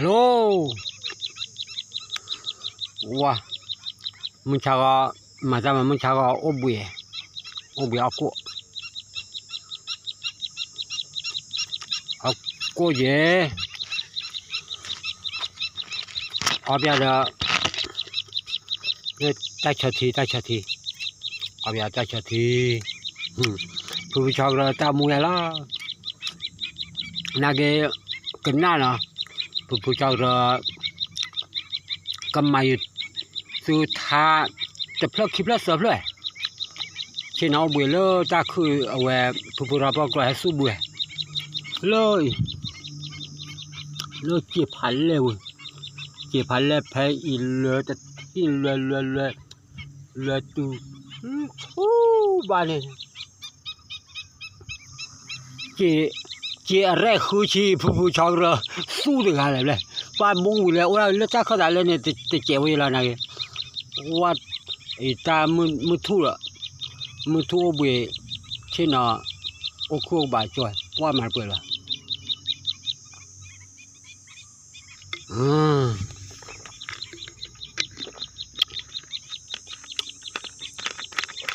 ฮัลโหล哇mun cara macam mun cara obue aku je abia da tai chati abia tai chati tu cara ta mulailah nage kena lah tu cara kamaiสุดท้าจะพลคลิปแล้วเสิร์ฟเลยเช่นเอาบุยเลยตาคือเอาไว้ผู้รับก็ให้สู้บุยเลยเจ็บพันเลยแพ้อีเลยแต่ที่เลยตูบ้านเนี่ยเจอะไรคือชีผู้ชาวเรือสู้ด้วยกันเลยป้ามุ่งเลยว่าแล้วถ้าเขาได้เลยเนี่ยจะเจ็บไว้แล้วนะว่าไอ้ตามือทู่ละมือทู่บุยเช่นน่ะโอคูบาจ่อยว่ามันเปิดละ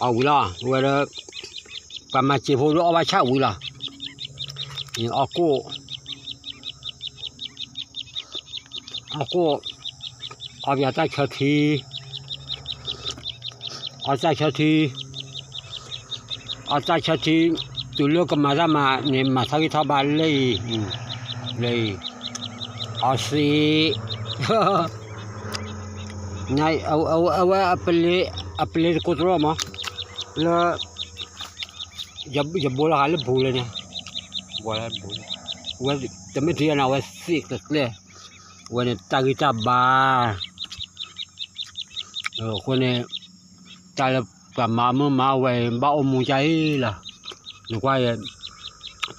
เอาละเวลาประมาณ7โมงเอาไว้เช้าละนี่เอากูเอาอย่าได้ชัดทีเอาใจชัดทีตัวเลือกก็มาได้มาเนี่ยมาสักที่ทบานเลยเอาสิไงเอาว่าอัปเลกุตรมาแล้วอย่าโบราณเลยบูเลยเนี่ยว่าจะไม่เทียนเอาไว้สิกเลยวันตากิตาบาคนเนี่ยตาละประมาณมาไว้บ้าอมูใจล่ะนึกว่า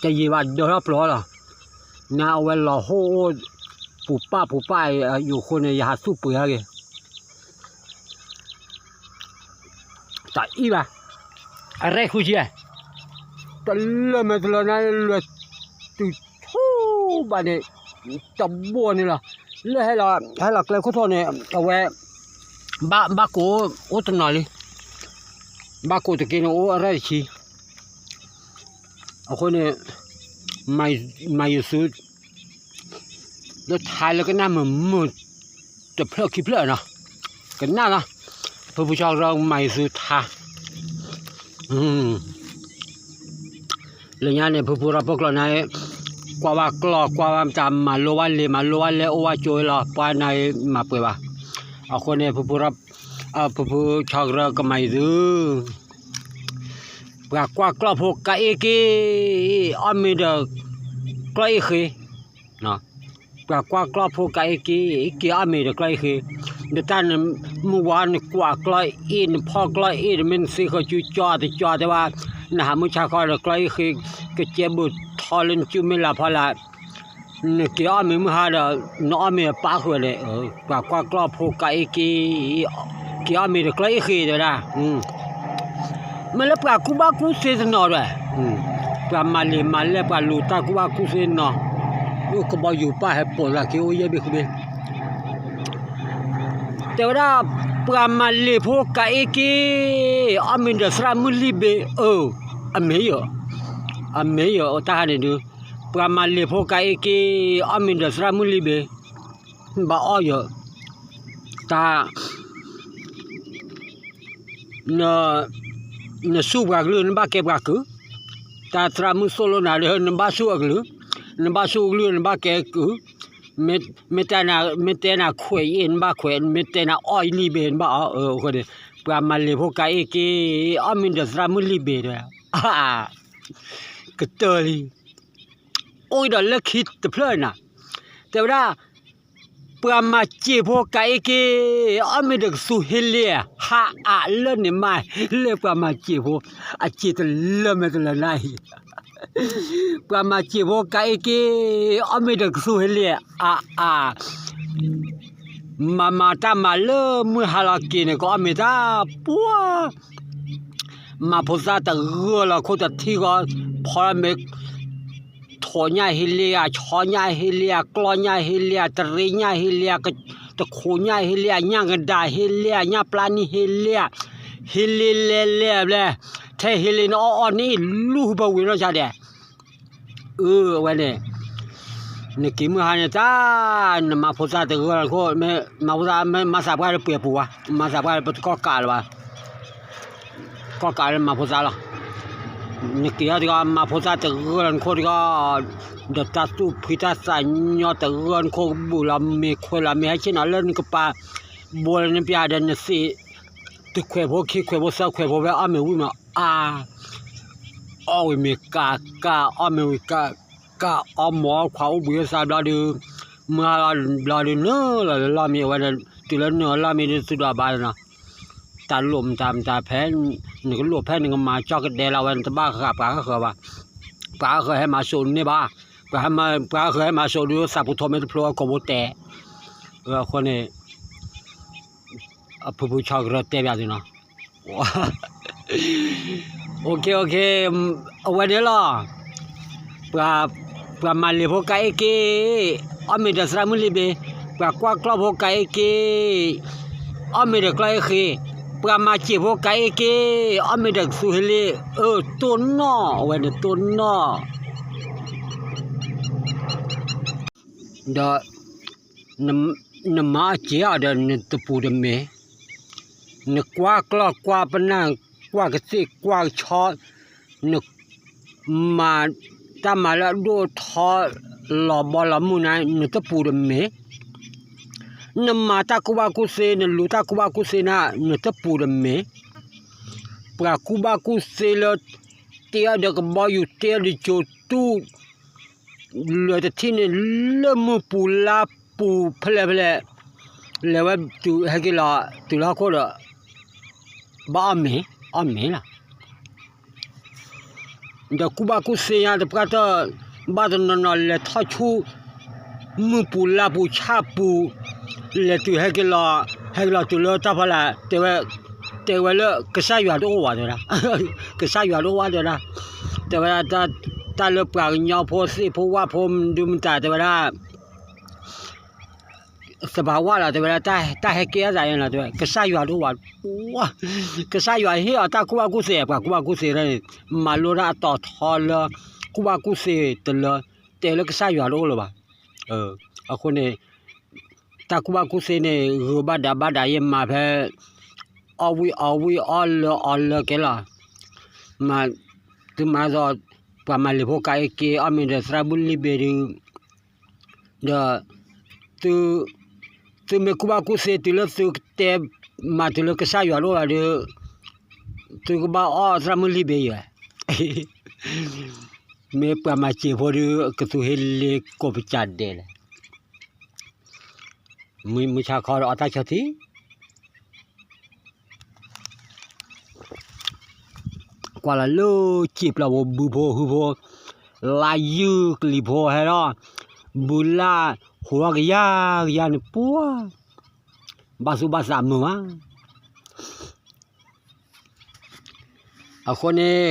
จะยีว่าเดี๋ยวรับล้อล่ะน่าเอาไว้รอโหปู่ป้าอยู่คนเนี่ยอย่าสู้ปุ๋ยอะไรแต่อีบ้าอะไรคุยเชี่ยตอนเริ่มตอนนั้นเลยตู้บ้านเนี่ยจับบัวนี่ล่ะเลยให้เราเกลียวขอโทษเนี่ยเอาไว้บ้าโกโอ้ตนอะไรบ้าโกตะกี้เนี่ยโอ้อะไรชีเอาคนเนี่ยไม่สุดแล้วทายแล้วก็น่ามันจะเพลิดคิดเพลิดเนาะกันน่านะผู้ชายเราไม่สุดท่าแล้วเนี่ยผู้รับพวกเราเนี่ยกว่าจำมาโลวันเลยโอว่าโจยละป้าในมาเปิดว่าเอาคนเนี่ยผู้รับผู้ชาวเราก็ไม่ซื้อกว่าพวกกะเอกีอมีเดกลายคือเนาะกว่าพวกกะเอกีอมีเดกลายคือเดี๋ยวตอนเมื่อวานกว่ากลายอินพอกลายอินมันสิเขาจุจอแต่ว่านะฮะมื้อเช้าก็กลายคือก็เจ็บทอลนจุไม่ละพอละนี่กี่อามีมื้อหาดน้อมีปากเลยกว่าพวกกะเอกีอามีเดกลายคือเด้อนะมันแล้วปลากูบ้ากูเสียนอด้วยปลามาเลยปลาลูตากูบ้ากูเสียนอลูกก็บอกอยู่ป้าให้ปวดละคิวเยอะไปคุยแต่ว่าปลามาเลยพวกกะเอกีอามินเดสรามุลีเบอเมยตาเนี่ยดูปลามาเลยพวกกะเอกีอามินเดสรามุลีเบบ้าอ้อยตาเนสู้กับเรื่องบ้าเก็บกับคือตาตรามุสโลนาเรื่องบ้าสู้กับเรื่องบ้าเก็บคือเมตนาขวยเอ็นบ้าขวยเมตนาอ้อยลีเบนบ้าคนเดียปรามาเลพวกกายเกอามินเดสรามุลีเบนด้วยกระเตอลีโอ้ยเดี๋ยวเลิกคิดแต่เพลินนะแต่ว่าปรามาเจพวกกายเกอามินเดสุเฮเลียเล่นเนี่ยไม่เล่นปรามาเจพวกเจตเล่นไม่ตละไหนปรามาเจพวกกายเกอามินเดสุเฮเลียมาตามาเลมือฮาลากินก็อามิตาปัวมาพอซาตะเรือละคนตะที่ก็พอเมก โถญ่าเฮเลียชอญ่าเฮเลียกลอญ่าเฮเลียตะเรญ่าเฮเลียกตะโคญ่าเฮเลียญ่างกะดาเฮเลียญ่าปลานี่เฮเลียเฮเลเลเลแลแท้เฮเลนออนี่ลูบ่เวเนาะจ้ะเด้ว่าเนี่ยนี่กิมหาเนี่ยจ้านมาโพซาตะกอโคแม่มาโพซามาสาบกาเปียปัวมาสาบกาปก็กาลวะก็กาลมาโพซาละนี่กิยาตะมาโพซาตะกอโคตะดตาตุพิตาสะญอตะกอโคบุลาเมโคลาเมให้ชินาเลนกปาบัวนี่ปยาเดนสิตะเขวบ่คิเขวบ่ซาเขวบ่อะเมวิมาเอาเมกากาอะเมวิกาก็เอาหมอเขาเบียสาบลาดูมาบลาดูเนอลามีวันตุลเนอลามีสุดาบาลนะตาลมตามตาแพ้นี่ก็ลวแพ้นี่ก็มาจอกเดลาวันตะบ้าค่ะปาก็ว่าปาก็ให้มาโซนนี่บ้าปาก็ให้มาโซดูสับพุทโธเมตพลก็บ่แตคนนี้ผู้ชาวกระเตบาดินะโอเคเอาไว้เด้อล่ะpra male boka eke ame da sra mulibe pra kwa kla boka eke ame da kla eke pra ma che boka eke ame da suhele tonno wene tonno da nama che ada ne tepu de me ne kwa kla kwa panang kwa kese kwa cho ne ma ta ma la do tho lo bo la mu na ne ta pu de me ne ma ta ku ba ku se ne lu ta ku ba ku se na ne ta pu de me pra ku ba ku se le tia de ko bo yu tia de jo tu le de tin le mu pu la pu phle le wa tu ha ki la tu la ko da ba me la da kuba ku se ya de prata ba de no le tha chu mu pu la pu cha pu le tu he ke la tu lo ta phala te wa le ke sa ya do wa de la ke sa ya do wa de la te wa ta le pra nya pho se pho wa pho du ta te wa laสภาวะละแต่เวลาตาให้เกียร์ใจนะตัวก็สายอยู่ว่าว้าก็สายอยู่เฮียตากูว่ากูเสียกว่ากูว่ากูเสียเลยมาโลระต่อทอลกูว่ากูเสียตลอดแต่แล้วก็สายอยู่รู้หรือเปล่าเอาคนนี้ตากูว่ากูเสียเนี่ยรูบาดาเยี่ยมมาเพื่อเอาวิอัลเลแกล่ะมาถึงมาจอดประมาณเลยพวกไก่เกี่ยอเมริกาสระบุรีเบรีเดtu me kuba ku se tu le tu te ma tu le ke sa yo lo de tu ba o tra mu li be ya me pa ma che bo de ke tu hele ko cha de le mu cha kho ro ta chati kwa la lo chip la bo bu bo hu bo la yu li bo ha ro bu laหัวกยานี่ปัวบาสุบาสามนัวคนนี้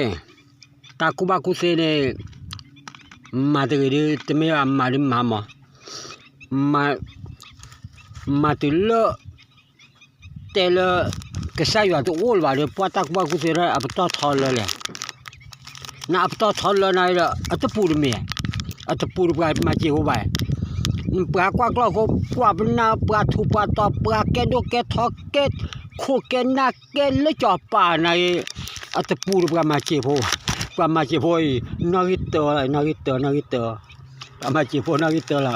ตาคุบาคุเซเนี่ยมาตะกี้ตะเมะมาดิมาตุลเตลกษายว่าตัวโอลว่าเลยปัวตาคุบาคุเซระอัปตอทอลเลยนะอัปตอทอลนะละอัตปูรเมะอัตปูรบามาเจโฮบาปลากว่าก็ปลาปนาปลาทุปลาตอปลาแกดูแกทอกแกโคแกนาแกเลจอป่าในอัตปูปลามาเจโพนาริเตอร์ปลามาเจโพนาริเตอร์ละ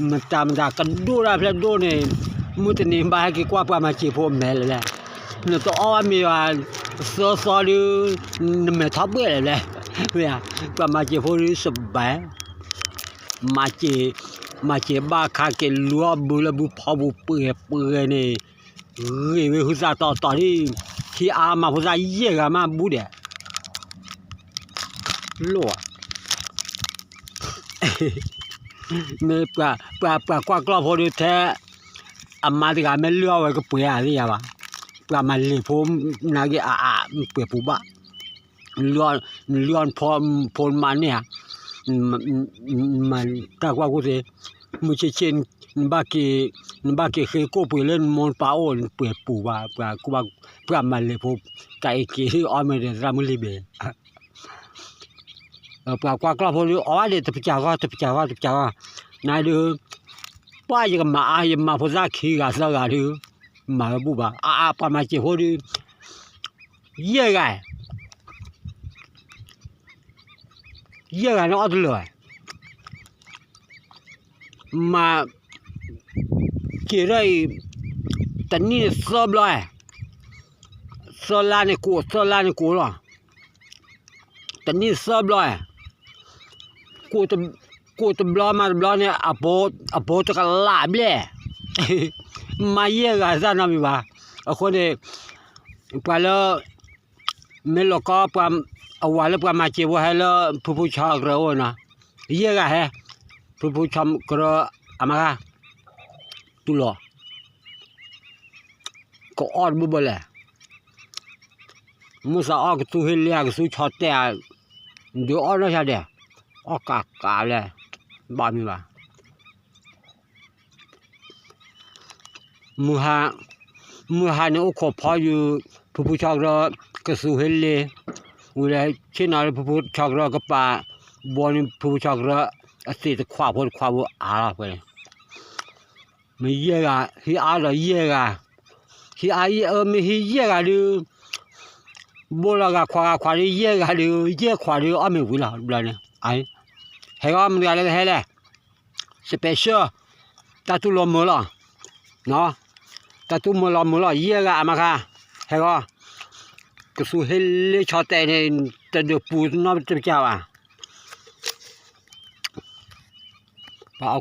มันตามดากันดูละเพลดูเนี่ยมุตนี่บาให้กว่าปลามาเจโพแม่เลยแหละเนี่ยตัวอ้อมีว่าซอดูไม่ทับเบ้เลยแหละเนี่ยปลามาเจโพนี่สบายมาเจบ้าคาเกลัวบุลบุพอบุเปื่อยนี่เวหุซาต่อนี่ที่อามาหุซาเย่กันมาบุเดลัวเมปลากว่ากล้อพอดูแท้อามาติกาไม่เลือกไว้ก็เปื่อยอะไรอย่างวะปลามันเลยผมนาเกเปื่อยปุ๊บะเลือนพอมันเนี่ย man ta kwa ko se mu che chen ba ke khe ko pu len mon pa on pu pu ba ku ba pra ma le po kai ke o me de ra mu li be pa kwa kla po o le te pcha ga na de pa ye ma a ye ma po za khi ga sa ga de ma bu ba a pa ma che ho de ye ga nó ở lười mà chỉ đây tận ni sớm rồi sơ la này cũ rồi tận ni sớm rồi cũ tụm lo này à bố cho cái lạ bè mà ye ga ra nào mà ở khu này qua lo mấy lô có quaเอาไว้แล้วมาเจว่าให้แล้วผู้ชายเรานะเยอะแฮะผู้ชมก็อามาตุลอก็ออดบุบเลยมุสาออกตุเฮลียกสุชอตแต่เดี๋ยวออดแล้วใช่เด้ออกกาเลยบ้ามีว่ามือหาเนี่ยโอ้ขอพออยู่ผู้ชายเราก็สุเฮลีเวลาเช่นอะไรผู้ชายเราก็ป่าบอลผู้ชายเราสิจะคว้าอะไรไปไม่เยอะอะที่อะไรเยอะอะที่ไม่เยอะอะดูบอลก็คว้าเยอะอะดูเยอะคว้าดูไม่รู้ละแบบนี้ไอ้เฮ้ยก็มันอะไรเฮ้ยเลยสเปเชียลตาตุลมละเนาะตาตุมละเยอะอะมาค่ะเฮ้ยก็สู้เฮลิชอตแต่เนี่ยแต่เดือปูนอบจะเจ้าป้าเอา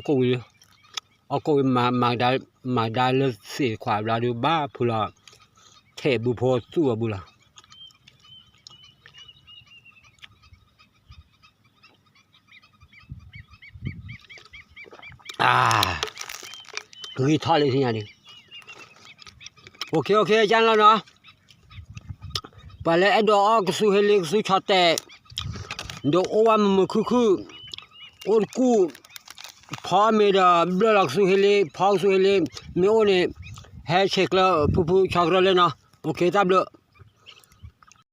กูมาได้เลยสิความเราดูบ้าพูละเทบุพอสู้บุละคือทอดเลยทีนี้โอเคจันแล้วเนาะไปเลยไอ้ดอกก็สู้เฮลิสู้ชอตแต่เดี๋ยวโอ้ว่ามันคือโอ้กูพอไม่ได้เบลล์สู้เฮลิพอสู้เฮลิไม่โอ้เนี่ยให้เช็คแล้วผู้ชอบเลยเนาะโอเคจับเลย